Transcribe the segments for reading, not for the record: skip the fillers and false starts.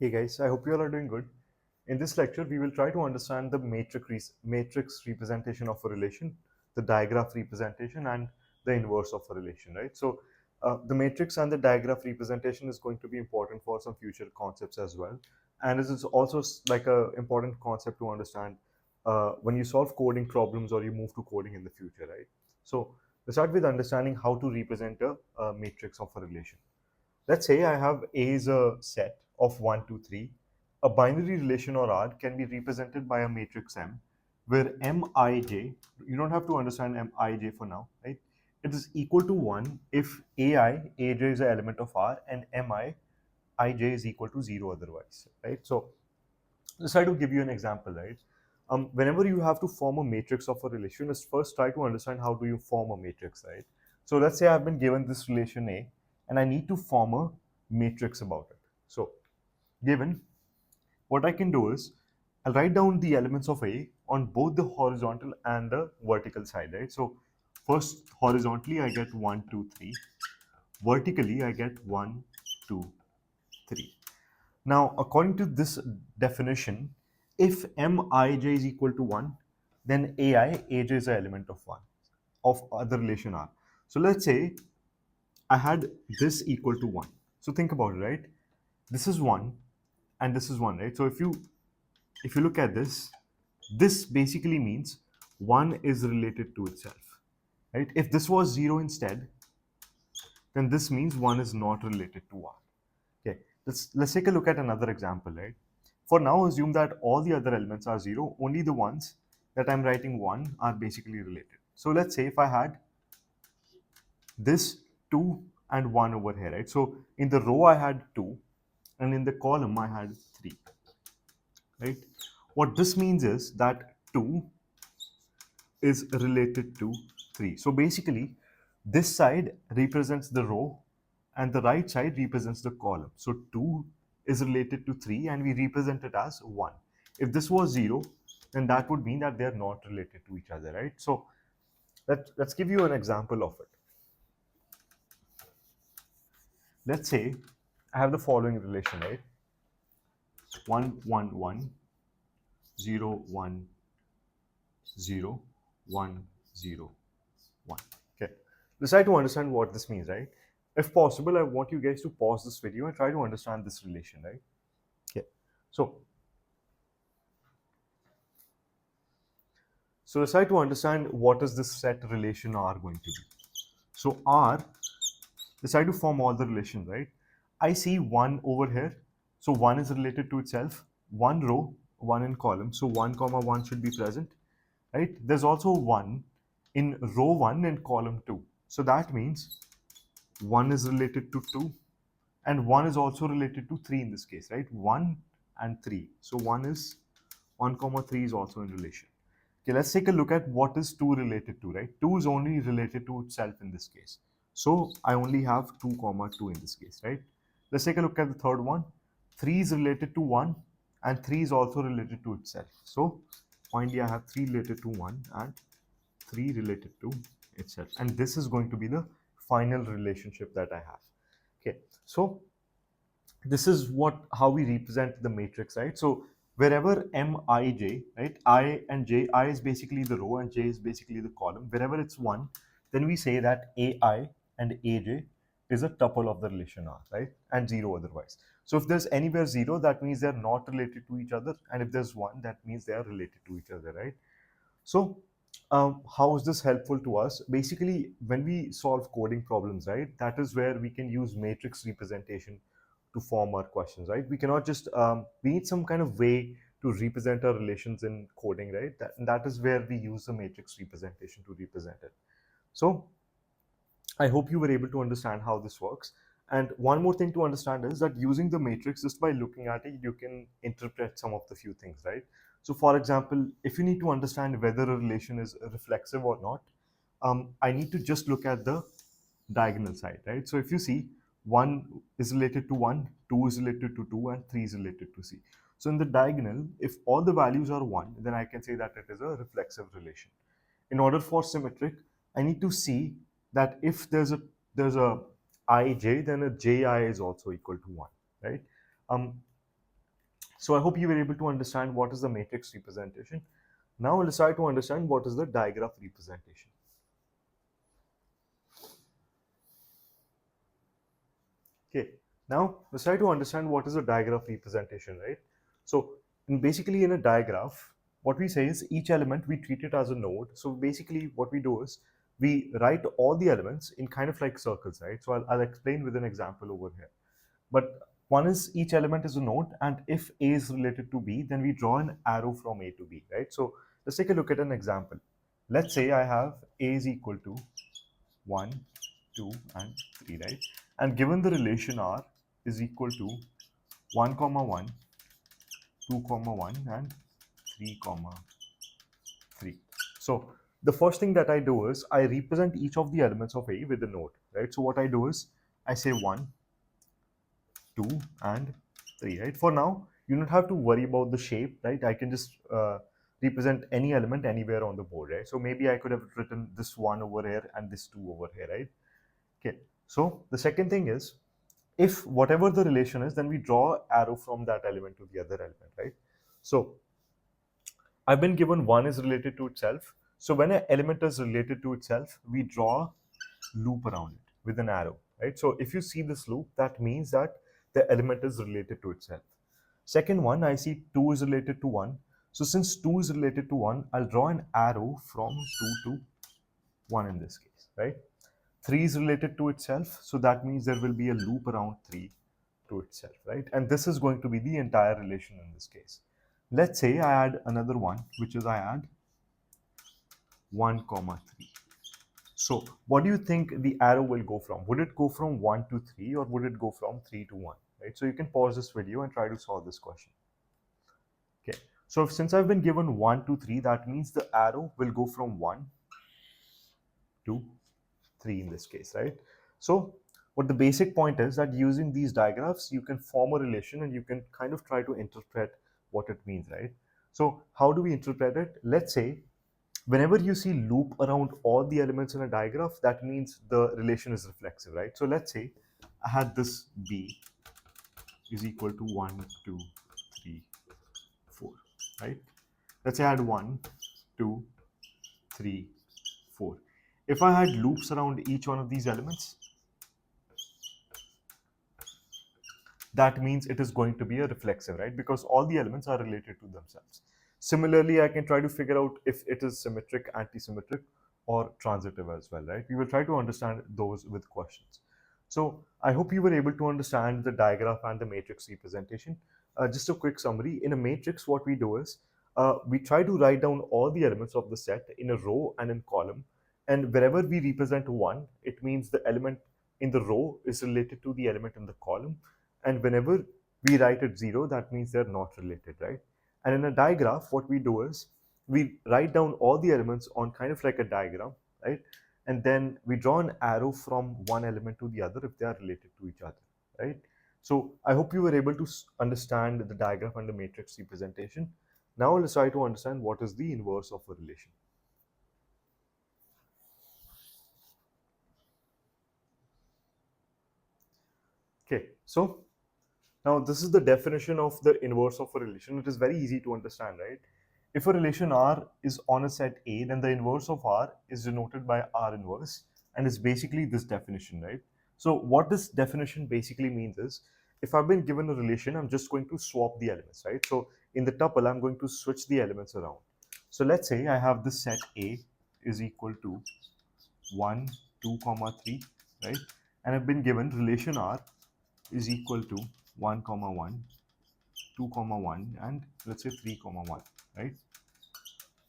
Hey guys, I hope you all are doing good. In this lecture, we will try to understand the matrix representation of a relation, the digraph representation, and the inverse of a relation, right? So, the matrix and the digraph representation is going to be important for some future concepts as well. And this is also like a important concept to understand when you solve coding problems or you move to coding in the future, right? So, let's start with understanding how to represent a matrix of a relation. Let's say I have A is a set of 1, 2, 3. A binary relation or R can be represented by a matrix M, where Mij, you don't have to understand Mij for now, right? It is equal to 1 if Aj is an element of R, and Ij is equal to 0 otherwise, right? So let's try to give you an example, right? Whenever you have to form a matrix of a relation, let's first try to understand how do you form a matrix, right? So let's say I've been given this relation A, and I need to form a matrix about it. So given, what I can do is I'll write down the elements of A on both the horizontal and the vertical side, right? So first horizontally I get 1, 2, 3. Vertically I get 1, 2, 3. Now, according to this definition, if Mij is equal to 1, then Aj is an element of 1 of the relation R. So let's say I had this equal to 1. So think about it, right? This is 1 and this is 1, right? So if you look at this basically means 1 is related to itself, right? If this was 0 instead, then this means 1 is not related to R. Okay, let's take a look at another example, right? For now, assume that all the other elements are 0, only the ones that I'm writing 1 are basically related. So let's say if I had this 2 and 1 over here, right? So in the row I had 2 and in the column I had 3, right? What this means is that 2 is related to 3. So basically, this side represents the row and the right side represents the column. So 2 is related to 3 and we represent it as 1. If this was 0, then that would mean that they are not related to each other, right? So let's give you an example of it. Let's say I have the following relation, right? 1, 1, 1, 0, 1, 0, 1, 0, 1. Okay, let's try to understand what this means, right? If possible, I want you guys to pause this video and try to understand this relation, right? Okay, so let's try to understand what is this set relation R going to be. So R, let's try to form all the relations, right? I see 1 over here, so 1 is related to itself. 1 row, 1 in column, so 1 comma 1 should be present, right? There's also 1 in row 1 and column 2, so that means 1 is related to 2 and 1 is also related to 3 in this case, right? 1 and 3, so 1 comma 3 is also in relation. Okay, let's take a look at what is 2 related to, right? 2 is only related to itself in this case, so I only have 2 comma 2 in this case, right? Let's take a look at the third one. 3 is related to 1 and 3 is also related to itself, so finally I have 3 related to 1 and 3 related to itself, and this is going to be the final relationship that I have. Okay, so this is how we represent the matrix, right? So wherever Mij, right, I and J, I is basically the row and J is basically the column. Wherever it's 1, then we say that Ai and Aj is a tuple of the relation R, right? And 0 otherwise. So if there's anywhere 0, that means they're not related to each other, and if there's 1, that means they are related to each other, right? So how is this helpful to us? Basically, when we solve coding problems, right, that is where we can use matrix representation to form our questions, right? We cannot just, we need some kind of way to represent our relations in coding, right? That is where we use the matrix representation to represent it. So I hope you were able to understand how this works. And one more thing to understand is that using the matrix, just by looking at it, you can interpret some of the few things, right? So for example, if you need to understand whether a relation is reflexive or not, I need to just look at the diagonal side, right? So if you see 1 is related to 1, 2 is related to 2, and 3 is related to C. So in the diagonal, if all the values are 1, then I can say that it is a reflexive relation. In order for symmetric, I need to see that if there's a ij, then a ji is also equal to 1, right? So I hope you were able to understand what is the matrix representation. Now let's try to understand what is the digraph representation. Okay, now let's try to understand what is a digraph representation, right? So basically in a digraph, what we say is each element we treat it as a node. So basically what we do is we write all the elements in kind of like circles, right? So I'll explain with an example over here. But one is each element is a node, and if A is related to B, then we draw an arrow from A to B, right? So let's take a look at an example. Let's say I have A is equal to 1, 2, and 3, right? And given the relation R is equal to 1, comma 1, 2, comma 1, and 3, comma 3. So the first thing that I do is I represent each of the elements of A with a node, right? So what I do is I say 1, 2, and 3, right? For now, you don't have to worry about the shape, right? I can just represent any element anywhere on the board, right? So maybe I could have written this 1 over here and this 2 over here, right? Okay, so the second thing is, if whatever the relation is, then we draw arrow from that element to the other element, right? So I've been given 1 is related to itself. So when an element is related to itself, we draw loop around it with an arrow, right? So if you see this loop, that means that the element is related to itself. Second one, I see 2 is related to 1. So since 2 is related to 1, I'll draw an arrow from 2 to 1 in this case, right? 3 is related to itself, so that means there will be a loop around 3 to itself, right? And this is going to be the entire relation in this case. Let's say I add another one, which is I add 1, comma 3. So what do you think the arrow will go from? Would it go from 1 to 3, or would it go from 3 to 1, right? So you can pause this video and try to solve this question. Okay, so since I've been given 1 to 3, that means the arrow will go from 1 to 3 in this case, right? So what the basic point is that using these digraphs, you can form a relation and you can kind of try to interpret what it means, right? So how do we interpret it? Let's say whenever you see loop around all the elements in a digraph, that means the relation is reflexive, right? So let's say I had this B is equal to 1, 2, 3, 4, right? Let's say I had 1, 2, 3, 4. If I had loops around each one of these elements, that means it is going to be a reflexive, right? Because all the elements are related to themselves. Similarly, I can try to figure out if it is symmetric, antisymmetric, or transitive as well, right? We will try to understand those with questions. So I hope you were able to understand the digraph and the matrix representation. Just a quick summary. In a matrix, what we do is we try to write down all the elements of the set in a row and in column. And wherever we represent 1, it means the element in the row is related to the element in the column. And whenever we write it 0, that means they're not related, right? And in a digraph, what we do is we write down all the elements on kind of like a diagram, right? And then we draw an arrow from one element to the other if they are related to each other, right? So I hope you were able to understand the digraph and the matrix representation. Now let's try to understand what is the inverse of a relation. Okay, so now this is the definition of the inverse of a relation. It is very easy to understand, right? If a relation R is on a set A, then the inverse of R is denoted by R inverse, and it's basically this definition, right? So what this definition basically means is, if I've been given a relation, I'm just going to swap the elements, right? So in the tuple, I'm going to switch the elements around. So let's say I have this set A is equal to 1, 2, comma 3, right? And I've been given relation R is equal to 1, comma 1, 2, comma 1, and let's say 3, comma 1, right?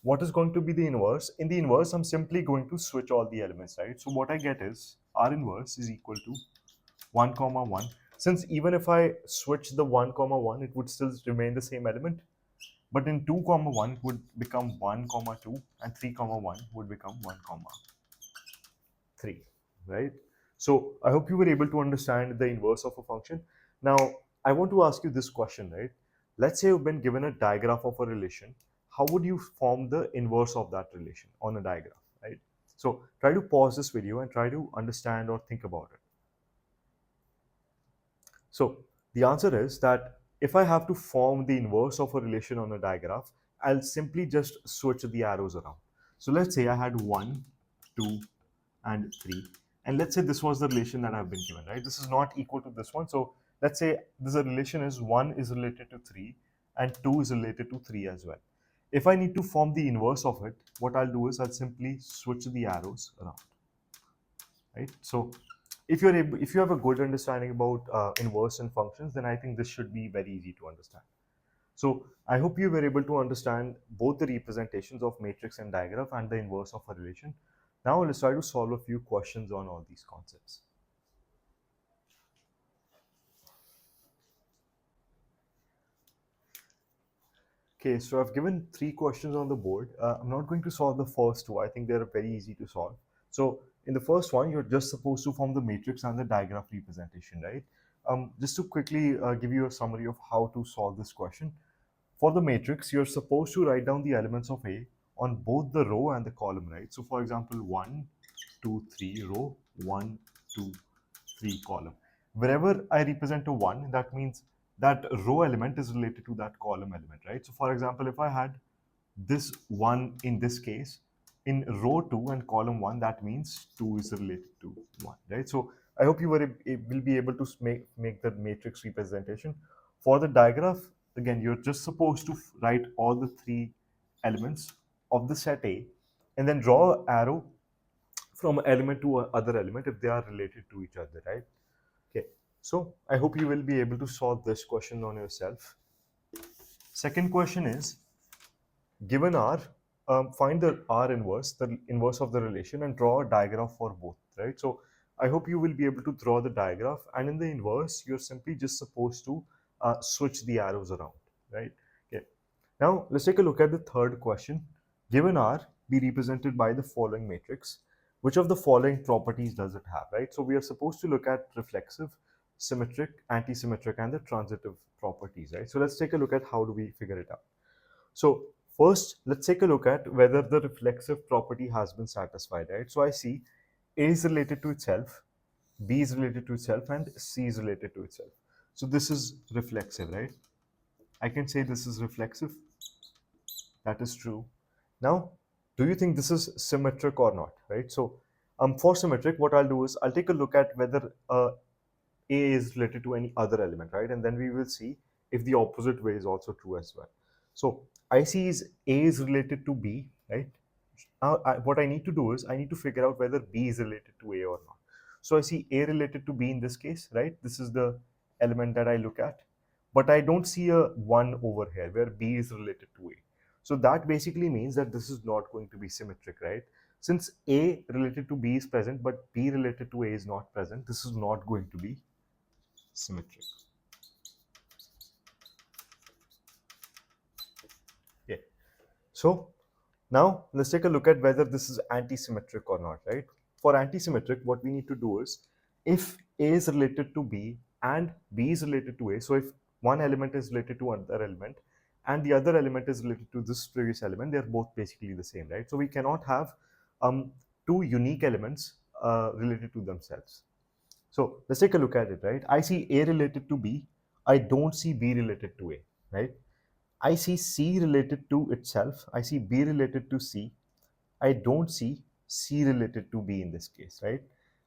What is going to be the inverse? In the inverse, I'm simply going to switch all the elements, right? So what I get is R inverse is equal to 1, comma 1. Since even if I switch the 1, comma 1, it would still remain the same element. But in 2, comma 1 would become 1, comma 2, and 3, comma 1 would become 1, comma 3, right? So I hope you were able to understand the inverse of a function. Now, I want to ask you this question, right? Let's say you've been given a digraph of a relation. How would you form the inverse of that relation on a diagram, right? So try to pause this video and try to understand or think about it. So the answer is that if I have to form the inverse of a relation on a digraph, I'll simply just switch the arrows around. So let's say I had 1, 2, and 3. And let's say this was the relation that I've been given, right? This is not equal to this one. So let's say this relation is 1 is related to 3 and 2 is related to 3 as well. If I need to form the inverse of it, what I'll do is I'll simply switch the arrows around, right? So if you have a good understanding about inverse and functions, then I think this should be very easy to understand. So I hope you were able to understand both the representations of matrix and digraph and the inverse of a relation. Now let's try to solve a few questions on all these concepts. Okay, so I've given 3 questions on the board. I'm not going to solve the first two. I think they're very easy to solve. So in the first one, you're just supposed to form the matrix and the digraph representation, right? Just to quickly give you a summary of how to solve this question. For the matrix, you're supposed to write down the elements of A on both the row and the column, right? So for example, 1, 2, 3 row, 1, 2, 3 column. Wherever I represent a 1, that means that row element is related to that column element, right? So for example, if I had this 1 in this case, in row 2 and column 1, that means 2 is related to 1, right? So I hope you will be able to make the matrix representation. For the digraph, again, you're just supposed to write all the 3 elements of the set A and then draw an arrow from element to other element if they are related to each other, right? Okay, so I hope you will be able to solve this question on yourself. Second question is, given R, find the R inverse, the inverse of the relation, and draw a digraph for both, right? So I hope you will be able to draw the digraph, and in the inverse, you're simply just supposed to switch the arrows around, right? Okay. Now let's take a look at the third question. Given R be represented by the following matrix, which of the following properties does it have, right? So we are supposed to look at reflexive, symmetric, antisymmetric, and the transitive properties, right? So let's take a look at how do we figure it out. So first, let's take a look at whether the reflexive property has been satisfied, right? So I see A is related to itself, B is related to itself, and C is related to itself. So this is reflexive, right? I can say this is reflexive. That is true. Now, do you think this is symmetric or not, right? So for symmetric, what I'll do is I'll take a look at whether A is related to any other element, right? And then we will see if the opposite way is also true as well. So I see is A is related to B, right? Now what I need to do is I need to figure out whether B is related to A or not. So I see A related to B in this case, right? This is the element that I look at, but I don't see a 1 over here where B is related to A. So that basically means that this is not going to be symmetric, right? Since A related to B is present, but B related to A is not present, this is not going to be symmetric. Yeah. So now let's take a look at whether this is antisymmetric or not, right? For antisymmetric, what we need to do is if A is related to B and B is related to A, so if one element is related to another element and the other element is related to this previous element, they're both basically the same, right? So we cannot have two unique elements related to themselves. So let's take a look at it, right? I see A related to B. I don't see B related to A, right? I see C related to itself. I see B related to C. I don't see C related to B in this case, right?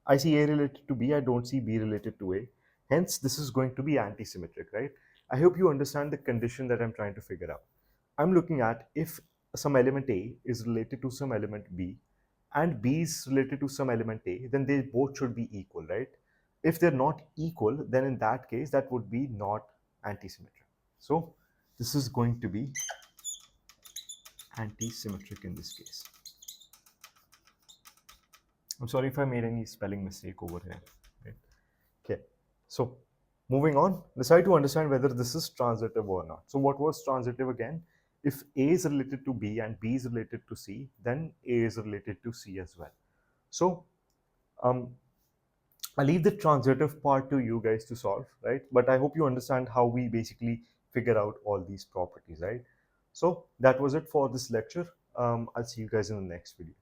I see A related to B. I don't see B related to A. Hence, this is going to be antisymmetric, right? I hope you understand the condition that I'm trying to figure out. I'm looking at if some element A is related to some element B and B is related to some element A, then they both should be equal, right? If they're not equal, then in that case, that would be not antisymmetric. So this is going to be antisymmetric in this case. I'm sorry if I made any spelling mistake over here. Right? Okay, so moving on, let's try to understand whether this is transitive or not. So what was transitive again? If A is related to B and B is related to C, then A is related to C as well. So I'll leave the transitive part to you guys to solve, right? But I hope you understand how we basically figure out all these properties, right? So that was it for this lecture. I'll see you guys in the next video.